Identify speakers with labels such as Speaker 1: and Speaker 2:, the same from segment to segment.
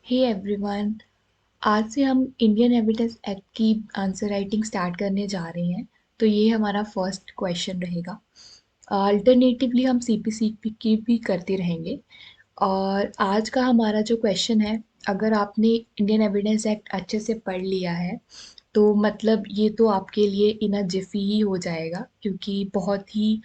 Speaker 1: Hey everyone. आज से हम इंडियन एविडेंस एक्ट की आंसर राइटिंग स्टार्ट करने जा रहे हैं। तो ये हमारा फर्स्ट क्वेश्चन रहेगा। अल्टरनेटिवली हम सीपीसीपी की भी करते रहेंगे। और आज का हमारा जो क्वेश्चन है, अगर आपने इंडियन एविडेंस एक्ट अच्छे से पढ़ लिया है तो मतलब ये तो आपके लिए इन अ जिफी ही हो जाएगा, क्योंकि बहुत ही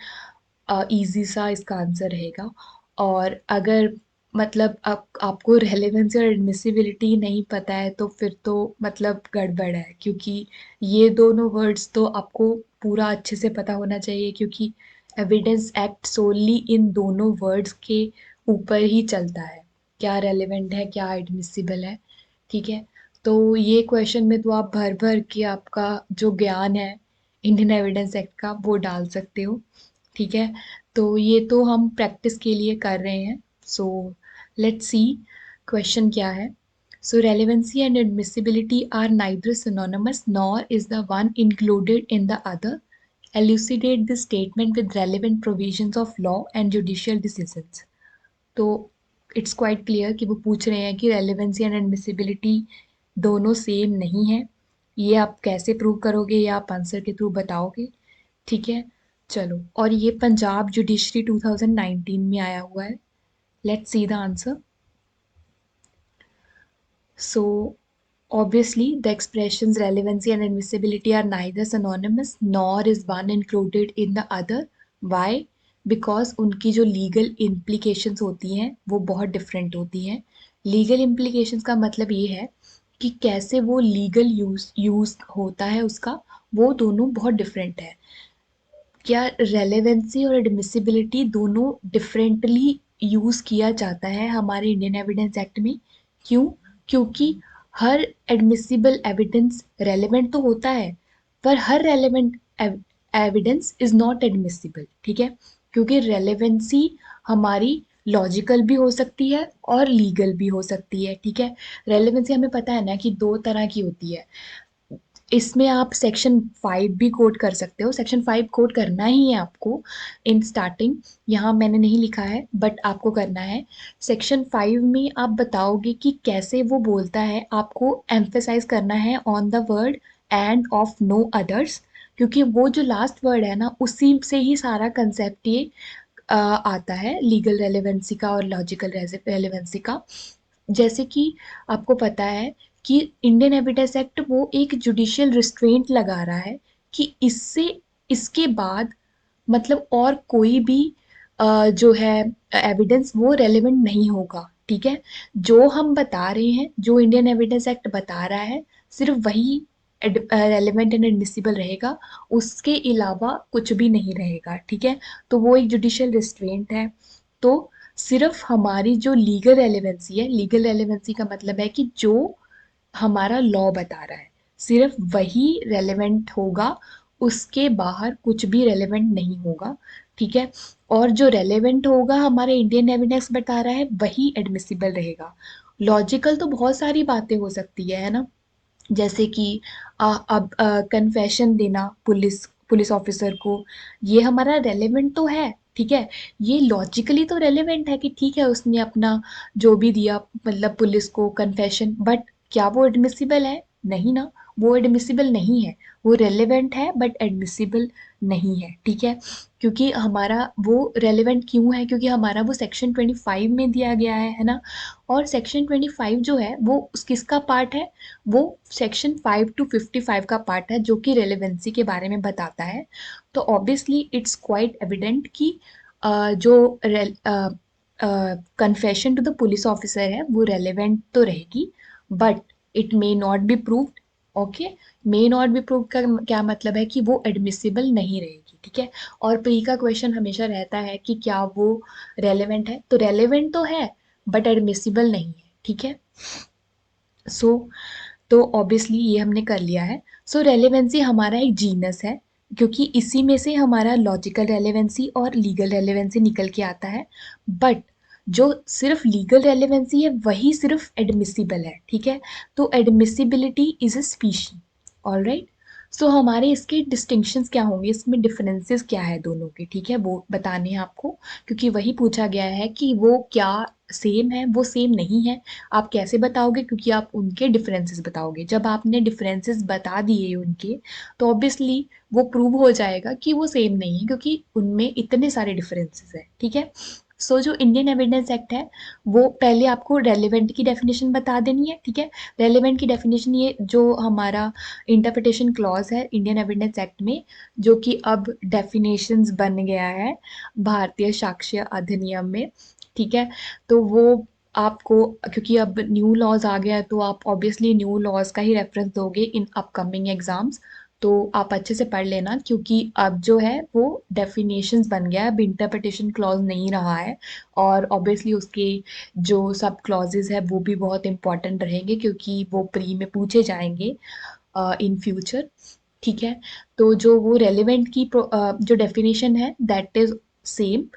Speaker 1: ईज़ी सा इसका आंसर रहेगा। और अगर मतलब आपको रेलेवेंसी और एडमिसिबिलिटी नहीं पता है तो फिर तो मतलब गड़बड़ है, क्योंकि ये दोनों वर्ड्स तो आपको पूरा अच्छे से पता होना चाहिए, क्योंकि एविडेंस एक्ट सोली इन दोनों वर्ड्स के ऊपर ही चलता है, क्या रेलेवेंट है क्या एडमिसिबल है। ठीक है, तो ये क्वेश्चन में तो आप भर भर के आपका जो ज्ञान है इंडियन एविडेंस एक्ट का वो डाल सकते हो। ठीक है, तो ये तो हम प्रैक्टिस के लिए कर रहे हैं। सो लेट्स सी क्वेश्चन क्या है। So relevancy and admissibility are neither synonymous nor is the one included in the other. Elucidate the statement with relevant provisions of law and judicial decisions. तो it's quite clear कि वो पूछ रहे हैं कि relevancy and admissibility दोनों same नहीं है। ये आप कैसे प्रूव करोगे या आप आंसर के थ्रू बताओगे। ठीक है, चलो। और ये पंजाब जुडिशरी 2019 में आया हुआ है। Let's see the answer. So obviously the expressions relevancy and admissibility are neither synonymous nor is one included in the other. Why? Because उनकी जो लीगल implications होती हैं वो बहुत डिफरेंट होती हैं। लीगल implications का मतलब ये है कि कैसे वो लीगल यूज होता है उसका, वो दोनों बहुत डिफरेंट है। क्या रेलेवेंसी और एडमिसिबिलिटी दोनों डिफरेंटली यूज़ किया जाता है हमारे इंडियन एविडेंस एक्ट में। क्यों? क्योंकि हर एडमिसिबल एविडेंस रेलेवेंट तो होता है, पर हर relevant evidence is not admissible. ठीक है, क्योंकि रेलेवेंसी हमारी लॉजिकल भी हो सकती है और लीगल भी हो सकती है। ठीक है, रेलेवेंसी हमें पता है ना कि दो तरह की होती है। इसमें आप सेक्शन 5 भी कोट कर सकते हो। सेक्शन 5 कोट करना ही है आपको इन स्टार्टिंग। यहाँ मैंने नहीं लिखा है बट आपको करना है। सेक्शन 5 में आप बताओगे कि कैसे वो बोलता है, आपको एम्फेसाइज करना है on the word and of no others, क्योंकि वो जो लास्ट वर्ड है ना उसी से ही सारा कंसेप्ट ये आता है लीगल रेलेवेंसी का और लॉजिकल रेलेवेंसी का। जैसे कि आपको पता है कि इंडियन एविडेंस एक्ट वो एक जुडिशियल रिस्ट्रेंट लगा रहा है कि इससे इसके बाद मतलब और कोई भी जो है एविडेंस वो रेलेवेंट नहीं होगा। ठीक है, जो हम बता रहे हैं, जो इंडियन एविडेंस एक्ट बता रहा है, सिर्फ वही रेलेवेंट एंड एडमिसिबल रहेगा, उसके अलावा कुछ भी नहीं रहेगा। ठीक है, तो वो एक जुडिशियल रिस्ट्रेंट है। तो सिर्फ हमारी जो लीगल रेलेवेंसी है, लीगल रेलेवेंसी का मतलब है कि जो हमारा लॉ बता रहा है सिर्फ वही रेलेवेंट होगा, उसके बाहर कुछ भी रेलेवेंट नहीं होगा। ठीक है, और जो रेलेवेंट होगा हमारे इंडियन एविडेंस बता रहा है वही एडमिसिबल रहेगा। लॉजिकल तो बहुत सारी बातें हो सकती है ना। जैसे कि अब कन्फेशन देना पुलिस ऑफिसर को, ये हमारा रेलेवेंट तो है। ठीक है, ये लॉजिकली तो रेलेवेंट है कि ठीक है उसने अपना जो भी दिया मतलब पुलिस को कन्फेशन, बट क्या वो एडमिसिबल है? नहीं ना, वो एडमिसिबल नहीं है। वो रेलेवेंट है बट एडमिसिबल नहीं है। ठीक है, क्योंकि हमारा वो रेलेवेंट क्यों है? क्योंकि हमारा वो सेक्शन 25 में दिया गया है ना। और सेक्शन 25 जो है वो किसका पार्ट है? वो सेक्शन 5 टू 55 का पार्ट है, जो कि रेलेवेंसी के बारे में बताता है। तो ऑब्वियसली इट्स क्वाइट एविडेंट कि जो confession to the police officer है वो रेलेवेंट तो रहेगी, but it may not be proved. Okay, may not be proved का क्या मतलब है कि वो एडमिसिबल नहीं रहेगी। ठीक है, और प्री का क्वेश्चन हमेशा रहता है कि क्या वो रेलेवेंट है, तो रेलेवेंट तो है बट एडमिसिबल नहीं है। ठीक है, सो तो ऑब्वियसली ये हमने कर लिया है। सो रेलेवेंसी हमारा एक जीनस है, क्योंकि इसी में से हमारा लॉजिकल रेलेवेंसी और लीगल रेलेवेंसी निकल के आता है। बट जो सिर्फ लीगल रेलेवेंसी है वही सिर्फ एडमिसिबल है। ठीक है, तो admissibility is a species. All right, so हमारे इसके डिस्टिंक्शंस क्या होंगे, इसमें डिफरेंसेस क्या है दोनों के, ठीक है, वो बताने हैं आपको, क्योंकि वही पूछा गया है कि वो क्या सेम है, वो सेम नहीं है। आप कैसे बताओगे, क्योंकि आप उनके डिफरेंसेस बताओगे। जब आपने डिफरेंसेस बता दिए उनके, तो ऑब्वियसली वो प्रूव हो जाएगा कि वो सेम नहीं है, क्योंकि उनमें इतने सारे डिफरेंसेस हैं, ठीक है। सो जो इंडियन एविडेंस एक्ट है, वो पहले आपको रेलिवेंट की डेफिनेशन बता देनी है, ठीक है। रेलिवेंट की डेफिनेशन, ये जो हमारा इंटरप्रिटेशन क्लॉज है इंडियन एविडेंस एक्ट में, जो कि अब डेफिनेशंस बन गया है भारतीय साक्ष्य अधिनियम में, ठीक है। तो वो आपको, क्योंकि अब न्यू लॉज आ गया है, तो आप ऑब्वियसली न्यू लॉज का ही रेफरेंस दोगे इन अपकमिंग एग्जाम्स। तो आप अच्छे से पढ़ लेना, क्योंकि अब जो है वो डेफिनेशंस बन गया है, अब इंटरप्रिटेशन क्लॉज नहीं रहा है। और ऑब्वियसली उसके जो सब क्लॉजेज है वो भी बहुत इंपॉर्टेंट रहेंगे, क्योंकि वो प्री में पूछे जाएंगे इन फ्यूचर, ठीक है। तो जो वो रेलिवेंट की जो डेफिनेशन है दैट इज सेम,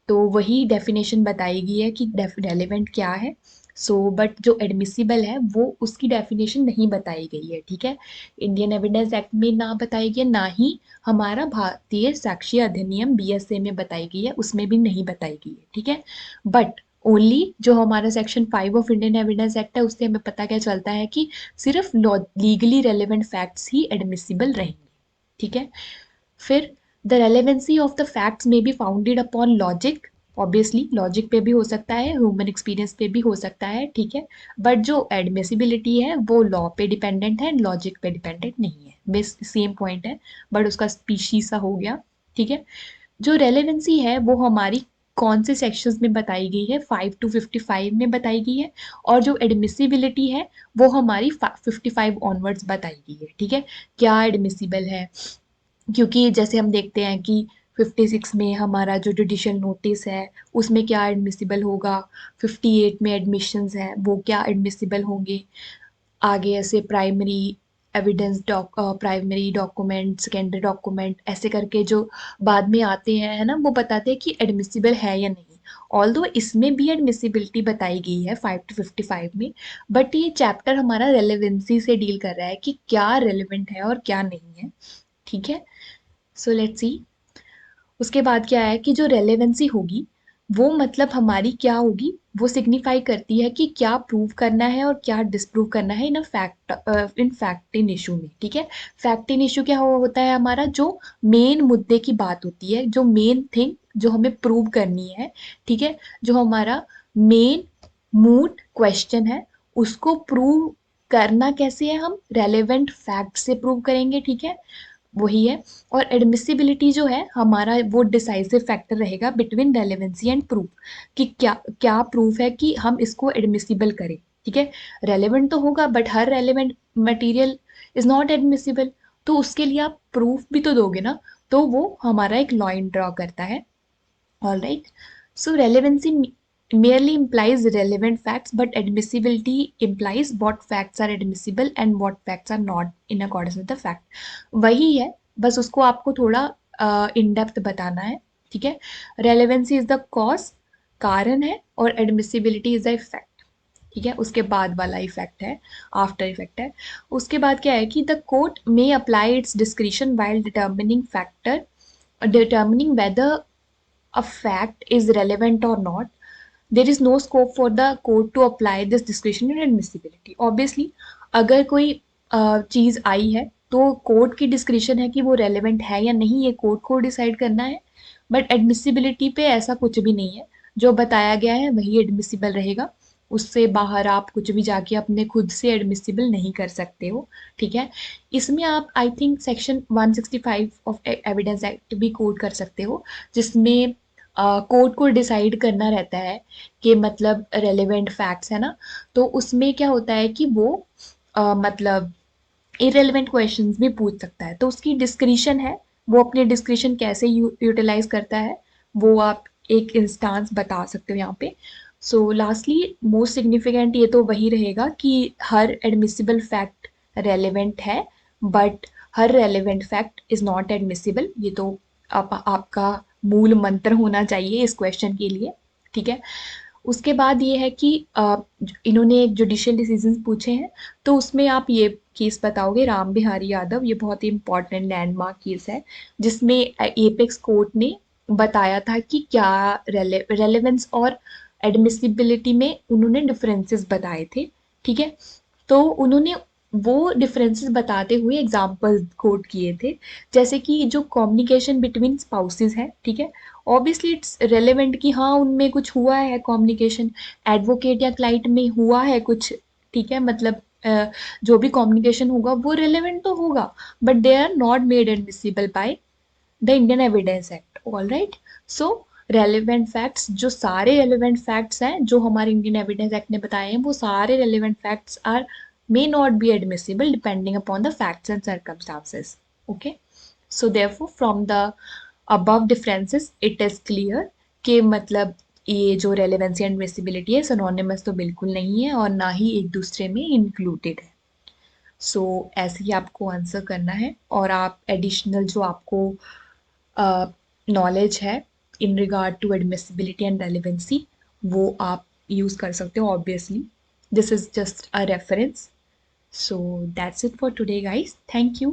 Speaker 1: तो वही डेफिनेशन बताई गई है कि रेलिवेंट क्या है। सो बट जो एडमिसिबल है वो उसकी डेफिनेशन नहीं बताई गई है, ठीक है। इंडियन एविडेंस एक्ट में ना बताई गई है, ना ही हमारा भारतीय साक्ष्य अधिनियम बीएसए में बताई गई है, उसमें भी नहीं बताई गई है, ठीक है। बट ओनली जो हमारा section 5 of Indian evidence act है, उससे हमें पता क्या चलता है कि सिर्फ लीगली रेलेवेंट फैक्ट्स ही एडमिसिबल रहेंगे, ठीक है। फिर the relevancy of the facts में be founded upon logic, obviously logic पे भी हो सकता है, ह्यूमन एक्सपीरियंस पे भी हो सकता है, ठीक है। बट जो एडमिसिबिलिटी है वो लॉ पे डिपेंडेंट है, लॉजिक पे डिपेंडेंट नहीं है, बेस सेम पॉइंट है, बट उसका स्पीशीज सा हो गया, ठीक है। जो रेलेवेंसी है वो हमारी कौन से सेक्शंस में बताई गई है, 5 to 55 में बताई गई है। और जो एडमिसिबिलिटी है वो हमारी 55 ऑनवर्ड्स बताई गई है, ठीक है। क्या एडमिसिबल है, क्योंकि जैसे हम देखते हैं कि 56 में हमारा जो जुडिशियल नोटिस है उसमें क्या एडमिसिबल होगा, 58 में एडमिशंस है वो क्या एडमिसिबल होंगे, आगे ऐसे primary evidence primary document, secondary document, ऐसे करके जो बाद में आते हैं, है ना, वो बताते हैं कि एडमिसिबल है या नहीं। ऑल्दो इसमें भी एडमिसिबिलिटी बताई गई है 5 to 55 में, बट ये चैप्टर हमारा रेलेवेंसी से डील कर रहा है कि क्या रेलेवेंट है और क्या नहीं है, ठीक है। सो लेट्स सी, उसके बाद क्या है कि जो रेलेवेंसी होगी वो मतलब हमारी क्या होगी, वो सिग्निफाई करती है कि क्या प्रूव करना है और क्या डिसप्रूव करना है in fact, in fact in issue में, ठीक है। फैक्ट इन इशू क्या होता है, हमारा जो मेन मुद्दे की बात होती है, जो मेन थिंग जो हमें प्रूव करनी है, ठीक है। जो हमारा मेन मूट क्वेश्चन है उसको प्रूव करना कैसे है, हम रेलेवेंट फैक्ट से प्रूव करेंगे, ठीक है, वही है। और एडमिसिबिलिटी जो है हमारा वो डिसाइसिव फैक्टर रहेगा बिटवीन रेलेवेंसी एंड प्रूफ, कि क्या क्या प्रूफ है कि हम इसको एडमिसिबल करें, ठीक है। रेलेवेंट तो होगा but her relevant material is not admissible, तो उसके लिए आप प्रूफ भी तो दोगे ना, तो वो हमारा एक लाइन ड्रॉ करता है। All right. So relevancy merely implies relevant facts, but admissibility implies what facts are admissible and what facts are not in accordance with the fact. वही है, बस उसको आपको थोड़ा इन डेप्थ बताना है, ठीक है। रेलेवेंसी इज द कॉज, कारण है, और एडमिसिबिलिटी इज द इफेक्ट, ठीक है। उसके बाद वाला इफेक्ट है, आफ्टर इफेक्ट है। उसके बाद क्या है कि the court may apply its discretion while determining whether a fact is relevant or not, there is no scope for the court to apply this discretion and admissibility. Obviously, अगर कोई चीज़ आई है तो कोर्ट की डिस्क्रिशन है कि वो relevant है या नहीं, ये कोर्ट को डिसाइड करना है। बट एडमिसिबिलिटी पे ऐसा कुछ भी नहीं है, जो बताया गया है वही एडमिसिबल रहेगा, उससे बाहर आप कुछ भी जाके अपने खुद से एडमिसिबल नहीं कर सकते हो, ठीक है। इसमें आप I think section 165 of evidence act भी कोड कर सकते हो, जिसमें कोर्ट को डिसाइड करना रहता है कि मतलब रेलेवेंट फैक्ट्स है ना, तो उसमें क्या होता है कि वो मतलब इरेलीवेंट क्वेश्चंस भी पूछ सकता है, तो उसकी डिस्क्रिशन है, वो अपने डिस्क्रिशन कैसे यूटिलाइज करता है वो आप एक इंस्टांस बता सकते हो यहाँ पे। सो लास्टली मोस्ट सिग्निफिकेंट ये तो वही रहेगा कि हर एडमिसिबल फैक्ट रेलेवेंट है, but her relevant fact is not admissible, ये तो आपका मूल मंत्र होना चाहिए इस क्वेश्चन के लिए, ठीक है। उसके बाद ये है कि इन्होंने एक जुडिशियल डिसीजन पूछे हैं, तो उसमें आप ये केस बताओगे राम बिहारी यादव, ये बहुत ही इंपॉर्टेंट लैंडमार्क केस है जिसमें एपेक्स कोर्ट ने बताया था कि क्या रेलेवेंस और एडमिसिबिलिटी में उन्होंने डिफरेंसेस बताए थे। ठीक है, तो उन्होंने वो डिफरेंसेस बताते हुए एग्जाम्पल कोट किए थे, जैसे कि जो कम्युनिकेशन बिटवीन स्पाउसेस है, ठीक है, ऑब्वियसली इट्स रेलेवेंट कि हाँ उनमें कुछ हुआ है कम्युनिकेशन, एडवोकेट या क्लाइंट में हुआ है कुछ, ठीक है, मतलब जो भी कम्युनिकेशन होगा वो रेलेवेंट तो होगा, but they are not made admissible by the Indian evidence Act. All right, so relevant facts, जो सारे रेलिवेंट फैक्ट्स हैं जो हमारे इंडियन एविडेंस एक्ट ने बताए हैं, वो सारे relevant facts are may not be admissible depending upon the facts and circumstances. Okay, so therefore from the above differences it is clear कि मतलब ये जो रेलेवेंसी एंड एडमिसिबिलिटी है सिनोनिमस तो बिल्कुल नहीं है और ना ही एक दूसरे में इंक्लूडेड है। सो ऐसे ही आपको आंसर करना है, और आप एडिशनल जो आपको नॉलेज है in regard to admissibility and relevancy वो आप यूज़ कर सकते हो। Obviously this is just a reference. So that's it for today, guys. Thank you.